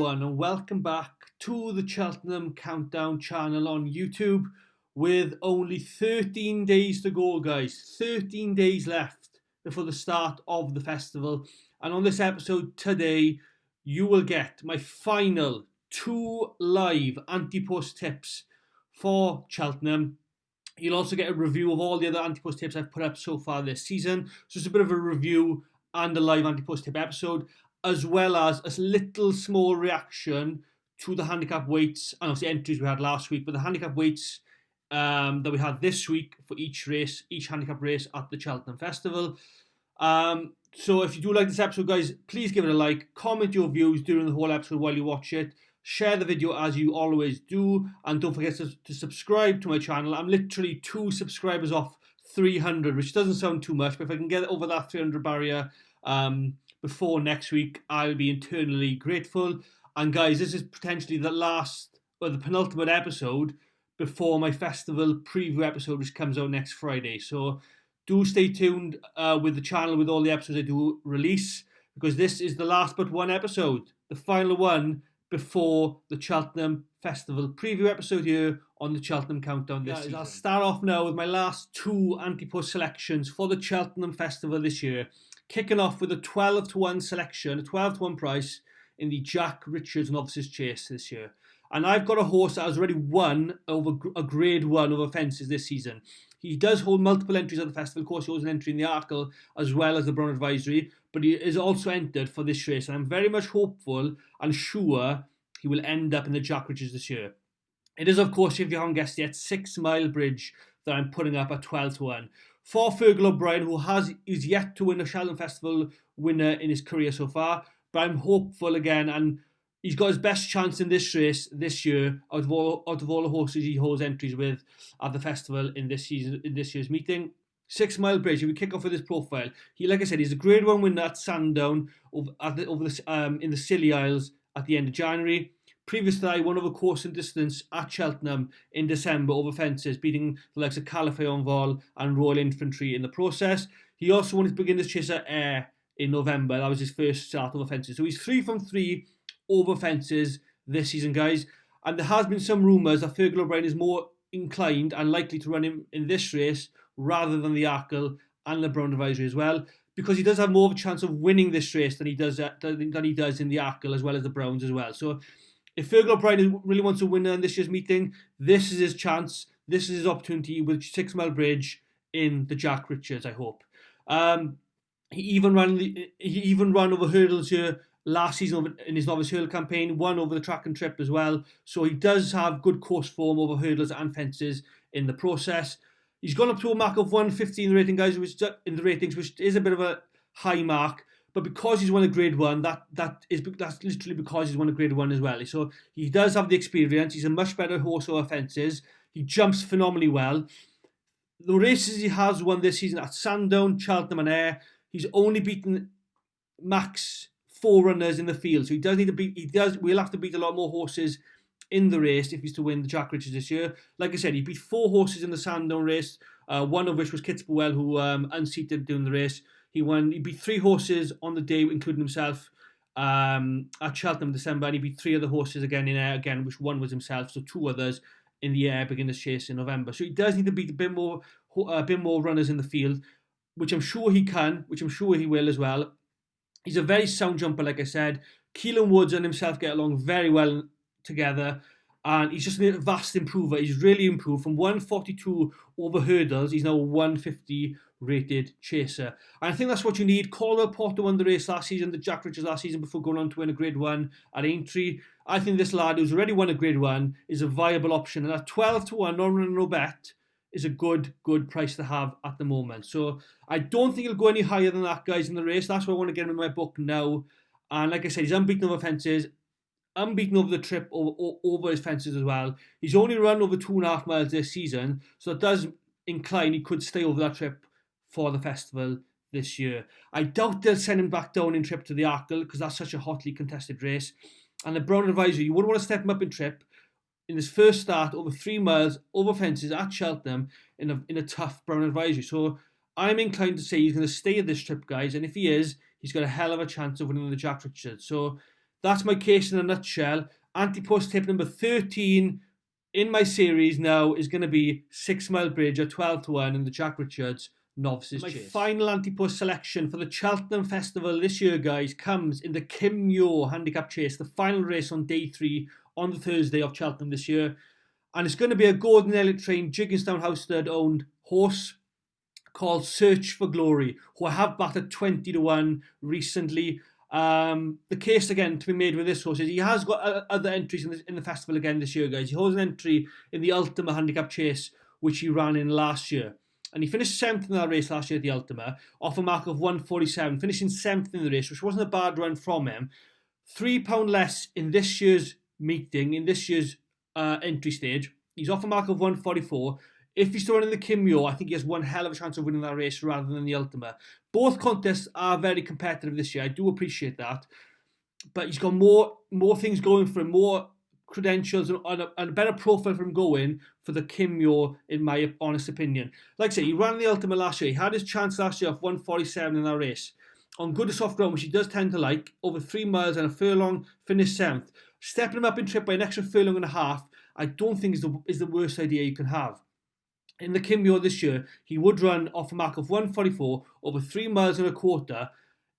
everyone, and welcome back to the Cheltenham Countdown channel on YouTube with only 13 days to go, guys. 13 days left before the start of the festival. And on this episode today, you will get my final 2 live Ante-Post tips for Cheltenham. You'll also get a review of all the other Ante-Post tips I've put up so far this season. So it's a bit of a review and a live Ante-Post tip episode, as well as a little small reaction to the handicap weights and obviously entries we had last week, but the handicap weights that we had this week for each race, each handicap race at the Cheltenham Festival. So if you do like this episode, guys, please give it a like, comment your views during the whole episode while you watch it, share the video as you always do, and don't forget to subscribe to my channel. I'm literally 2 subscribers off 300, which doesn't sound too much, but if I can get over that 300 barrier before next week, I'll be eternally grateful. And guys, this is potentially the penultimate episode before my festival preview episode, which comes out next Friday. So do stay tuned with the channel with all the episodes I do release, because this is the last but one episode, the final one before the Cheltenham Festival preview episode here on the Cheltenham Countdown this season. I'll start off now with my last 2 Ante-Post selections for the Cheltenham Festival this year. Kicking off with a 12-to-1 selection, a 12-to-1 price in the Jack Richards Novices Chase this year. And I've got a horse that has already won over a Grade 1 over fences this season. He does hold multiple entries at the festival. Of course, he holds an entry in the Arkle as well as the Brown Advisory, but he is also entered for this race. And I'm very much hopeful and sure he will end up in the Jack Richards this year. It is, of course, if you haven't guessed yet, 6 Mile Bridge that I'm putting up at 12-to-1. For Fergal O'Brien, who is yet to win a Cheltenham Festival winner in his career so far, but I'm hopeful again, and he's got his best chance in this race this year out of all the horses he holds entries with at the festival in this year's meeting. 6 Mile Bridge, if we kick off with his profile, like I said, he's a Grade 1 winner at Sandown in the Scilly Isles at the end of January. Previous to that, he won over course and distance at Cheltenham in December over fences, beating the likes of Calafé en Vol and Royal Infantry in the process. He also won his beginner's chase at Ayr in November. That was his first start over fences. So he's 3 from 3 over fences this season, guys. And there has been some rumours that Fergal O'Brien is more inclined and likely to run him in this race rather than the Arkle and the Brown Advisory as well, because he does have more of a chance of winning this race than he does in the Arkle as well as the Browns as well. So if Fergal O'Brien really wants to win in this year's meeting, this is his chance. This is his opportunity with 6 Mile Bridge in the Jack Richards, I hope. He even ran over hurdles here last season in his novice hurdle campaign, won over the track and trip as well. So he does have good course form over hurdles and fences in the process. He's gone up to a mark of 150 in the rating, guys, which is a bit of a high mark. But because he's won a Grade 1, that's literally because he's won a Grade 1 as well. So he does have the experience. He's a much better horse over fences. He jumps phenomenally well. The races he has won this season at Sandown, Cheltenham and Ayr, he's only beaten max 4 runners in the field. So we'll have to beat a lot more horses in the race if he's to win the Jack Richards this year. Like I said, he beat 4 horses in the Sandown race, one of which was Kitzbühel, who unseated during the race. He beat 3 horses on the day, including himself, at Cheltenham in December, and he beat 3 other horses again in Ayr, which one was himself, so 2 others in the Ayr beginner's chase in November. So he does need to beat a bit more runners in the field, which I'm sure he can, which I'm sure he will as well. He's a very sound jumper, like I said. Keelan Woods and himself get along very well together, and he's just a vast improver. He's really improved from 142 over hurdles. He's now a 150 rated chaser, and I think that's what you need. Caldwell Potter won the race last season, the Jack Richards last season, before going on to win a Grade 1 at Aintree. I think this lad who's already won a Grade 1 is a viable option, and at 12-to-1, no bet, is a good price to have at the moment. So I don't think he'll go any higher than that, guys, in the race. That's why I want to get him in my book now. And like I said, he's unbeaten over fences, unbeaten over the trip, over his fences as well. He's only run over 2.5 miles this season, so it does incline he could stay over that trip for the festival this year. I doubt they'll send him back down in trip to the Arkle, because that's such a hotly contested race. And the Brown Advisory, you wouldn't want to step him up in trip in his first start over 3 miles over fences at Cheltenham in a tough Brown Advisory. So I'm inclined to say he's going to stay at this trip, guys, and if he is, he's got a hell of a chance of winning the Jack Richards. So that's my case in a nutshell. Ante-Post tip number 13 in my series now is going to be 6 Mile Bridge at 12-1 in the Jack Richards Novices Chase. My final Ante-Post selection for the Cheltenham Festival this year, guys, comes in the Kim Muir Handicap Chase, the final race on day 3 on the Thursday of Cheltenham this year. And it's going to be a Gordon Elliott trained Jigginstown House Stud owned horse called Search for Glory, who I have backed at 20-1 recently. The case again to be made with this horse is he has got other entries in the festival again this year, guys. He holds an entry in the Ultima Handicap Chase, which he ran in last year. And he finished 7th in that race last year at the Ultima, off a mark of 147, finishing 7th in the race, which wasn't a bad run from him. £3 less in this year's meeting, in this year's entry stage. He's off a mark of 144. If he's still running the Kim Muir, I think he has one hell of a chance of winning that race rather than the Ultima. Both contests are very competitive this year. I do appreciate that. But he's got more things going for him, more credentials and a better profile for him going for the Kim Muir, in my honest opinion. Like I say, he ran the Ultima last year. He had his chance last year of 147 in that race. On good soft ground, which he does tend to like, over 3 miles and a furlong, finished 7th. Stepping him up in trip by an extra furlong and a half, I don't think is the worst idea you can have. In the Kim Muir this year, he would run off a mark of 144 over 3 miles and a quarter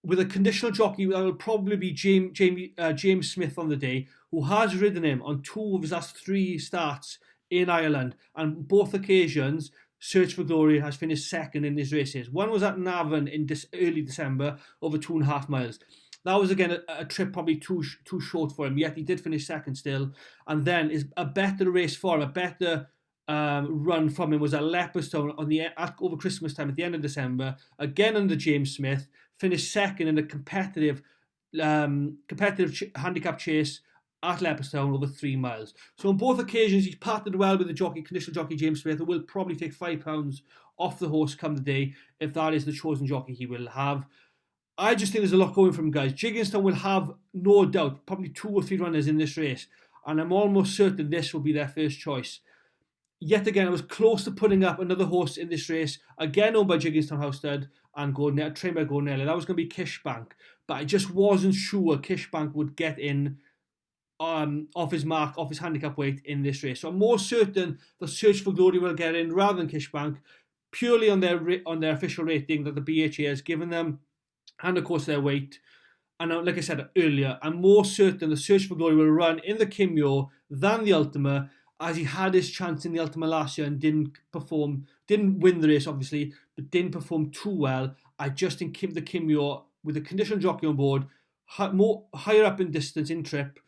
with a conditional jockey that will probably be James Smith on the day, who has ridden him on 2 of his last 3 starts in Ireland. And both occasions, Search for Glory has finished 2nd in his races. One was at Navan in early December over 2.5 miles. That was again a trip probably too short for him, yet he did finish 2nd still. And then is a better race for him, a better run from him was at Leopardstown over Christmas time at the end of December, again under James Smith, finished 2nd in a competitive handicap chase at Leopardstown over 3 miles. So on both occasions he's partnered well with the conditional jockey James Smith, who will probably take £5 off the horse come the day if that is the chosen jockey he will have. I just think there's a lot going for him, guys. Jigginstown will have no doubt probably 2 or 3 runners in this race, and I'm almost certain this will be their first choice. Yet again, I was close to putting up another horse in this race, again owned by Jigginstown House Stud and trained by Gordon Elliott. That was going to be Kishbank, but I just wasn't sure Kishbank would get in off his handicap weight in this race. So I'm more certain the Search for Glory will get in rather than Kishbank, purely on their official rating that the BHA has given them, and of course their weight. And like I said earlier, I'm more certain the Search for Glory will run in the Kim Muir than the Ultima, as he had his chance in the Ultima last year and didn't win the race obviously, but didn't perform too well. I just think the Kim Muir, with a conditional jockey on board, higher up in distance in trip,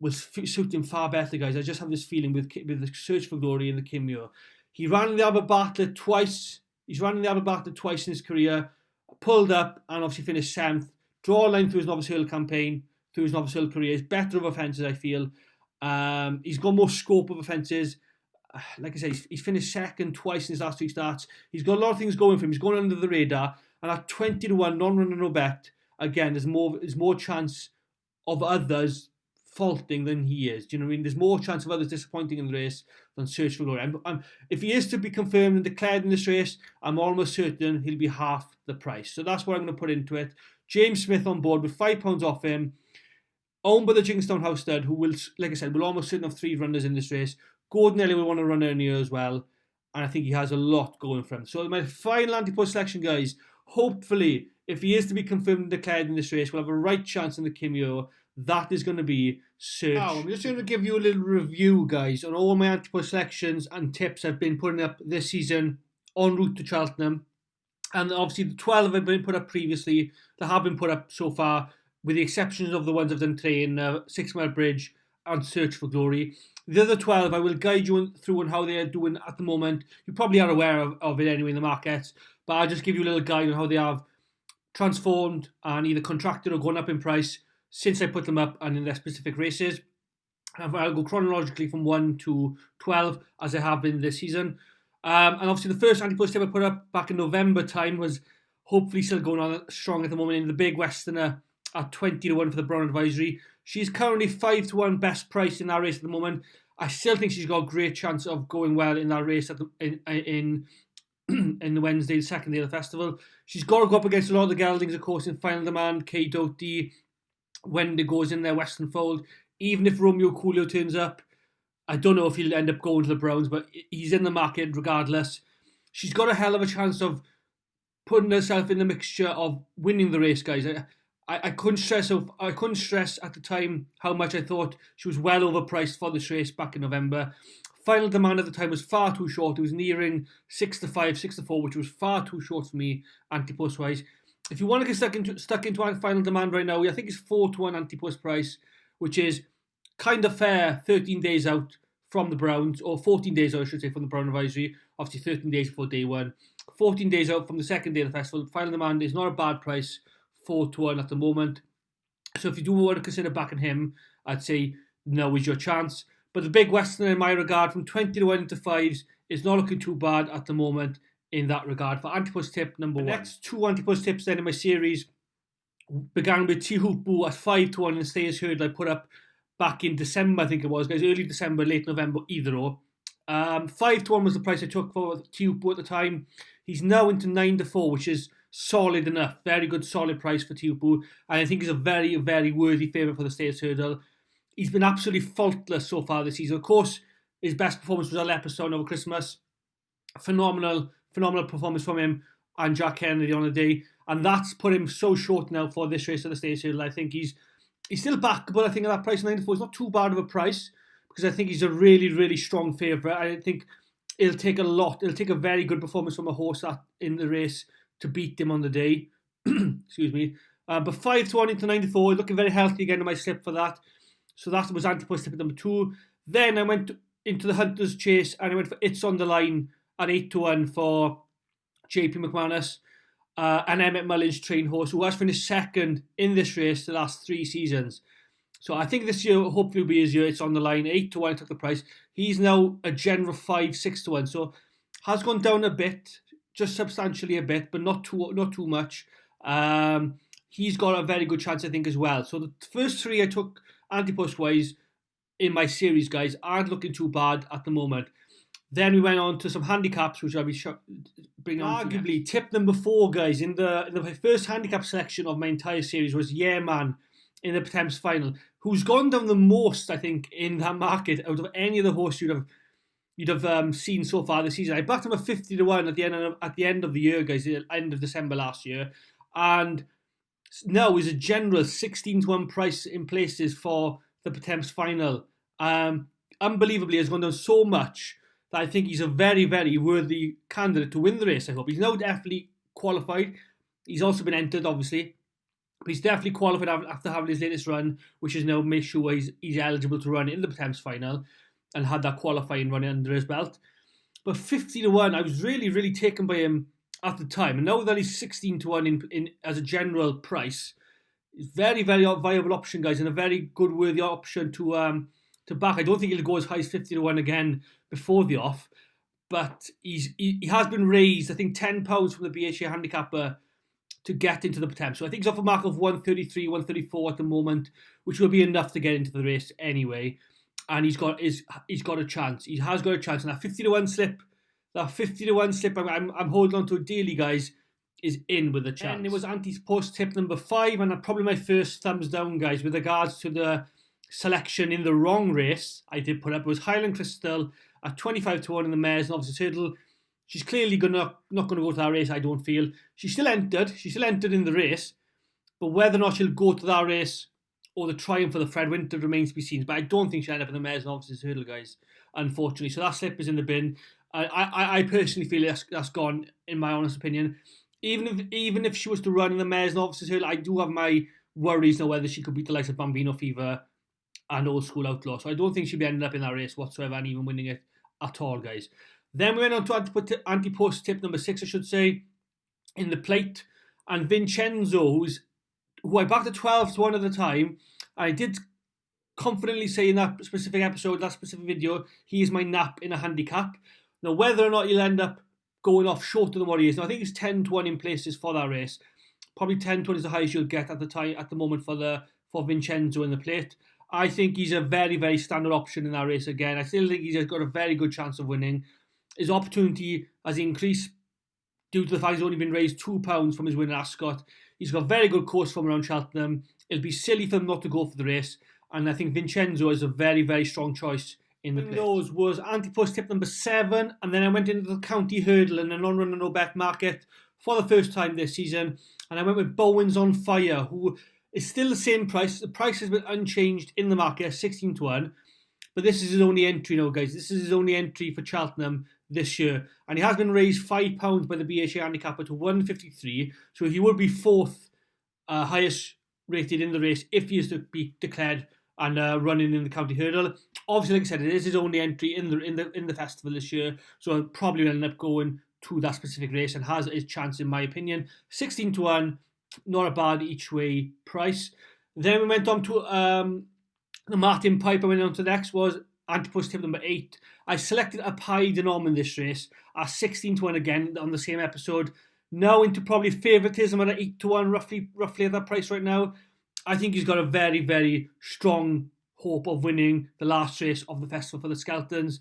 will suit him far better, guys. I just have this feeling with the Search for Glory in the Kim Muir. He ran in the Albert Bartlett twice. He's run in the Albert Bartlett twice in his career, pulled up and obviously finished 7th. Draw a line through his Novice Hill campaign, through his Novice Hill career. He's better of offences, I feel. He's got more scope of offences. Like I said, he's finished 2nd twice in his last 3 starts. He's got a lot of things going for him. He's going under the radar. And at 20-1, non-runner, no bet, again, there's more chance of others faulting than he is. Do you know what I mean? There's more chance of others disappointing in the race than Search for Glory. If he is to be confirmed and declared in this race, I'm almost certain he'll be half the price. So that's what I'm going to put into it. James Smith on board with £5 off him, owned by the Jigginstown House Stud, who will, like I said, will almost certainly have 3 runners in this race. Gordon Elliott will want to run earlier as well, and I think he has a lot going for him. So my final Ante-Post selection, guys, hopefully, if he is to be confirmed and declared in this race, we'll have a right chance in the Kim Muir. That is going to be Search. Now, I'm just going to give you a little review, guys, on all my Ante-Post selections and tips I've been putting up this season en route to Cheltenham. And obviously the 12 have been put up previously, that have been put up so far, with the exceptions of the ones I've done today in 6 Mile Bridge and Search for Glory. The other 12, I will guide you through on how they are doing at the moment. You probably are aware of it anyway in the markets, but I'll just give you a little guide on how they have transformed and either contracted or gone up in price since I put them up and in their specific races. And I'll go chronologically from 1 to 12 as I have been this season. And obviously the first Ante-Post tip I put up back in November time was hopefully still going on strong at the moment in the Big Westerner at 20-1 for the Brown Advisory. She's currently 5-1 best price in that race at the moment. I still think she's got a great chance of going well in that race in the Wednesday, the second day of the festival. She's got to go up against a lot of the geldings, of course, in Final Demand, K. Doty, when it goes in their Western fold. Even if Romeo Coolio turns up, I don't know if he'll end up going to the Browns, but he's in the market regardless. She's got a hell of a chance of putting herself in the mixture of winning the race, guys. I couldn't stress at the time how much I thought she was well overpriced for this race back in November. Final demand at the time was far too short. It was nearing 6-5, 6-4, which was far too short for me, Ante-Post wise. If you want to get stuck into final demand right now, I think it's 4-1 Ante-Post price, which is kind of fair 13 days out from the Browns, or 14 days out, I should say, from the Brown advisory. Obviously, 13 days before day one. 14 days out from the second day of the festival. Final demand is not a bad price, 4-1 at the moment. So if you do want to consider backing him, I'd say now is your chance. But the big Western, in my regard, from 20-1 into 5s, is not looking too bad at the moment in that regard. For Ante-Post tip number 1. The next 2 Ante-Post tips then in my series began with Tihupu at 5-1 in the Stayers Hurdle I put up back in December, I think it was, guys. Early December, late November, either or. 5-1 was the price I took for Tihupu at the time. He's now into 9-4, which is solid enough. Very good, solid price for Tihupu. And I think he's a very, very worthy favourite for the Stayers Hurdle. He's been absolutely faultless so far this season. Of course, his best performance was at Leopardstown over Christmas. Phenomenal performance from him and Jack Kennedy on the day. And that's put him so short now for this race at the Stayers Hurdle. I think he's still backable, I think, at that price, 9-4. It's not too bad of a price, because I think he's a really, really strong favourite. I think it'll take a very good performance from a horse in the race to beat him on the day. Excuse me. But 5-1 into 9-4, looking very healthy again in my slip for that. So that was Ante-Post tip number 2. Then I went into the Hunter's Chase and I went for It's on the Line at 8-1 for JP McManus, and Emmett Mullins trained horse, who has finished second in this race the last 3 seasons. So I think this year hopefully will be his year. It's on the line. 8-1 I took the price. He's now a general 5-6-1. So has gone down a bit, just substantially a bit, but not too much. He's got a very good chance, I think, as well. So the first 3 I took Ante-Post wise in my series, guys, aren't looking too bad at the moment. Then we went on to some handicaps, which I'll be bringing on. Arguably, tip number 4, guys, in the first handicap selection of my entire series was Yeah Man in the Thames final, who's gone down the most, I think, in that market out of any of the horse you'd have seen so far this season. I backed him at 50-1 at the end of the year, guys, the end of December last year, and now is a general 16-1 price in places for the Thames final. Unbelievably, has gone down so much that I think he's a very, very worthy candidate to win the race, I hope. He's now definitely qualified. He's also been entered, obviously. But he's definitely qualified after having his latest run, which is now make sure he's eligible to run in the Thames final and had that qualifying run under his belt. But 50-1, I was really, really taken by him at the time. And now that he's 16-1 in as a general price, it's very, very viable option, guys, and a very good, worthy option to back. I don't think he'll go as high as 50-1 again before the off, but he has been raised, I think, £10 from the BHA handicapper to get into the Thames. So I think he's off a mark of 133, 134 at the moment, which will be enough to get into the race anyway. And he's got a chance. He has got a chance. And that 50-1 slip, I'm holding on to it dearly, guys, is in with a chance. And it was Ante-Post tip number 5, and probably my first thumbs down, guys, with regards to the selection in the wrong race I did put up. It was Highland Crystal at 25-1 in the Mares and Officer's Hurdle. She's clearly not going to go to that race, I don't feel. She still entered in the race, but whether or not she'll go to that race or the triumph for the Fred Winter remains to be seen. But I don't think she'll end up in the Mares and Officer's Hurdle, guys, unfortunately. So that slip is in the bin. I personally feel that's gone, in my honest opinion. Even if she was to run in the Mares and Officer's Hurdle, I do have my worries now whether she could beat the likes of Bambino Fever and Old School Outlaw. So I don't think she'll be ending up in that race whatsoever and even winning it at all, guys. Then we went on to Ante-Post tip number 6, I should say, in the plate. And Vincenzo, who I backed at 12-1 at the time. I did confidently say in that specific episode, that specific video, he is my nap in a handicap. Now, whether or not he'll end up going off shorter than what he is, now, I think it's 10-1 in places for that race. Probably 10-1 is the highest you'll get at the moment for Vincenzo in the plate. I think he's a very, very standard option in that race again. I still think he's got a very good chance of winning. His opportunity has increased due to the fact he's only been raised £2 from his win at Ascot. He's got very good course form around Cheltenham. It'll be silly for him not to go for the race. And I think Vincenzo is a very, very strong choice in the plate. Those was Ante-Post tip number 7. And then I went into the county hurdle in a non-run no bet market for the first time this season. And I went with Bowen's On Fire, who is still the same price. The price has been unchanged in the market, 16-1. But this is his only entry now, guys. This is his only entry for Cheltenham this year. And he has been raised £5 by the BHA handicapper to 153. So he would be 4th highest rated in the race if he is to be declared and running in the county hurdle. Obviously, like I said, it is his only entry in the festival this year. So he'll probably end up going to that specific race and has his chance, in my opinion. 16-1, not a bad each way price. Then we went on to the Martin Pipe. I went on to the next was Ante-Post tip number 8. I selected a Pie de Nom in this race at 16-1 again on the same episode. Now into probably favouritism at 8-1, roughly at that price right now. I think he's got a very, very strong hope of winning the last race of the festival for the Skeltons.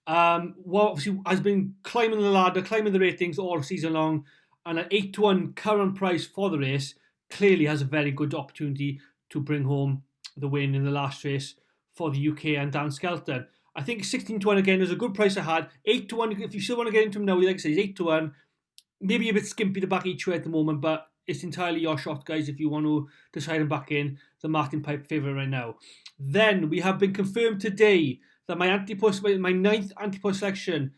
Obviously has been climbing the ladder, climbing the ratings all season long, and at 8-1 current price for the race, clearly has a very good opportunity to bring home the win in the last race for the UK and Dan Skelton. I think 16-1 again is a good price I had. 8-1, if you still want to get into him now, like I say, he's 8-1. Maybe a bit skimpy to back each way at the moment, but it's entirely your shot, guys, if you want to decide and back in the Martin Pipe favourite right now. Then we have been confirmed today that my 9th Ante-Post selection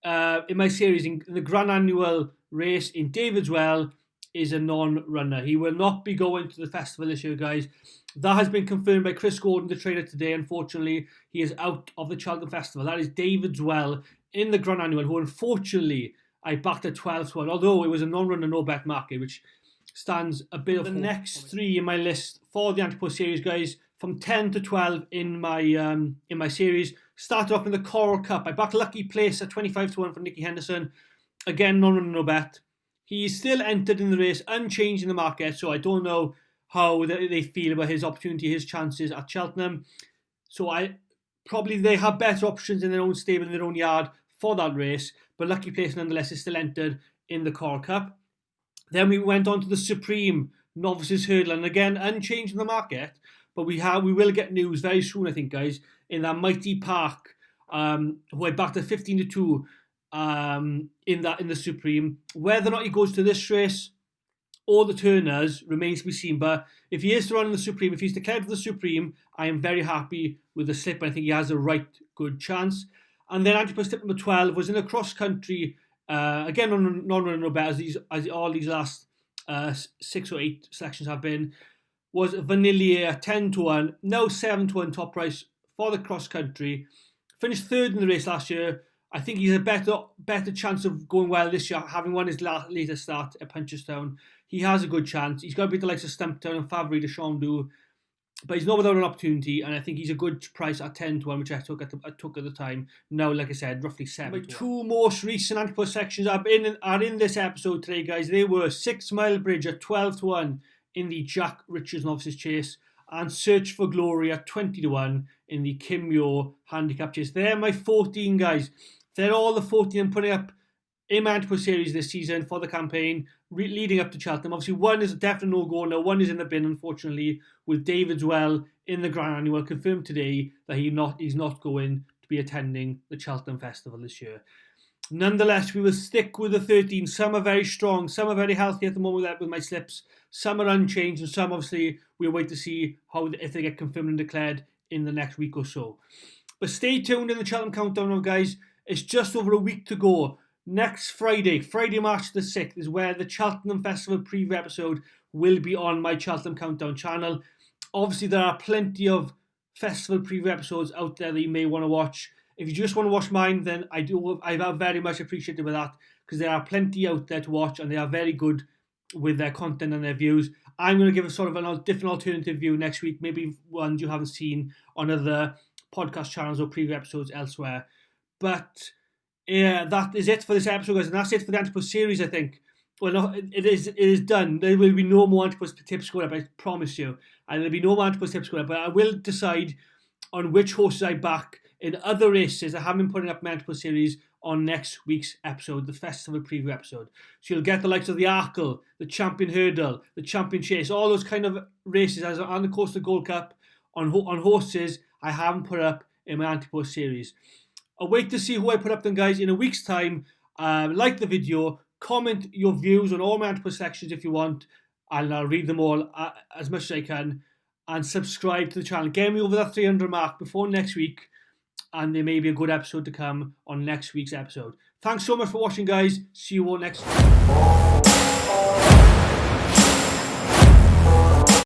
in my series in the Grand Annual race in David's Well is a non-runner. He will not be going to the festival this year, guys. That has been confirmed by Chris Gordon, the trader, today. Unfortunately, he is out of the Cheltenham Festival. That is David's Well in the Grand Annual, who unfortunately I backed at 12-1, although it was a non-runner, no-bet market, which stands a bit of the next 3 in my list for the Ante-Post series, guys, from 10 to 12 in my series. Started off in the Coral Cup. I backed Lucky Place at 25-1 for Nicky Henderson. Again, non-runner, no-bet. He is still entered in the race, unchanged in the market, so I don't know how they feel about his opportunity, his chances at Cheltenham. So they have better options in their own stable, in their own yard for that race, but Lucky Place nonetheless is still entered in the Coral Cup. Then we went on to the Supreme Novices Hurdle, and again, unchanged in the market, but we will get news very soon, I think, guys, in that Mighty Park, who I backed at 15-2 in the Supreme. Whether or not he goes to this race or the Turners remains to be seen, but if he is to run in the Supreme, if he's declared for the Supreme, I am very happy with the slip. I think he has a right good chance. And then Ante-Post tip number 12 was in a cross-country, again on non-runner no bet, as all these last 6 or 8 selections have been, was Vanillier at 10-1, now 7-1 top price for the cross-country. Finished 3rd in the race last year. I think he's a better chance of going well this year, having won his latest start at Punchestown. He has a good chance. He's got to beat the likes of Stumptown and Fabry de Chandu, but he's not without an opportunity, and I think he's a good price at 10-1, which I took at the time. Now, like I said, roughly 7. My 2 most recent Ante-Post sections are in this episode today, guys. They were 6 Mile Bridge at 12-1 in the Jack Richards Novices Chase, and Search for Glory at 20-1 in the Kim Yo Handicap Chase. They're my 14, guys. They're all the 14 I'm putting up in my Ante-Post series this season for the campaign, leading up to Cheltenham. Obviously, one is a definite no-go now. One is in the bin, unfortunately, with David's Well in the Grand Annual. Confirmed today that he's not going to be attending the Cheltenham Festival this year. Nonetheless, we will stick with the 13. Some are very strong. Some are very healthy at the moment with my slips. Some are unchanged, and some, obviously, we'll wait to see if they get confirmed and declared in the next week or so. But stay tuned in the Cheltenham Countdown, guys. It's just over a week to go. Next Friday, March the 6th, is where the Cheltenham Festival preview episode will be on my Cheltenham Countdown channel. Obviously, there are plenty of festival preview episodes out there that you may want to watch. If you just want to watch mine, then I very much appreciate it with that, because there are plenty out there to watch, and they are very good with their content and their views. I'm going to give a sort of a different alternative view next week, maybe ones you haven't seen on other podcast channels or preview episodes elsewhere. But yeah, that is it for this episode, guys, and that's it for the Ante-Post series, I think. Well, no, it is done. There will be no more Ante-Post tips going up, I promise you. And there'll be no more Ante-Post tips going up, but I will decide on which horses I back in other races. I haven't been putting up my Ante-Post series on next week's episode, the festival preview episode. So you'll get the likes of the Arkle, the Champion Hurdle, the Champion Chase, all those kind of races as on the Coastal Gold Cup on horses I haven't put up in my Ante-Post series. I'll wait to see who I put up then, guys, in a week's time. Like the video, comment your views on all my Ante-Post sections if you want, and I'll read them all as much as I can. And subscribe to the channel. Get me over that 300 mark before next week, and there may be a good episode to come on next week's episode. Thanks so much for watching, guys. See you all next week.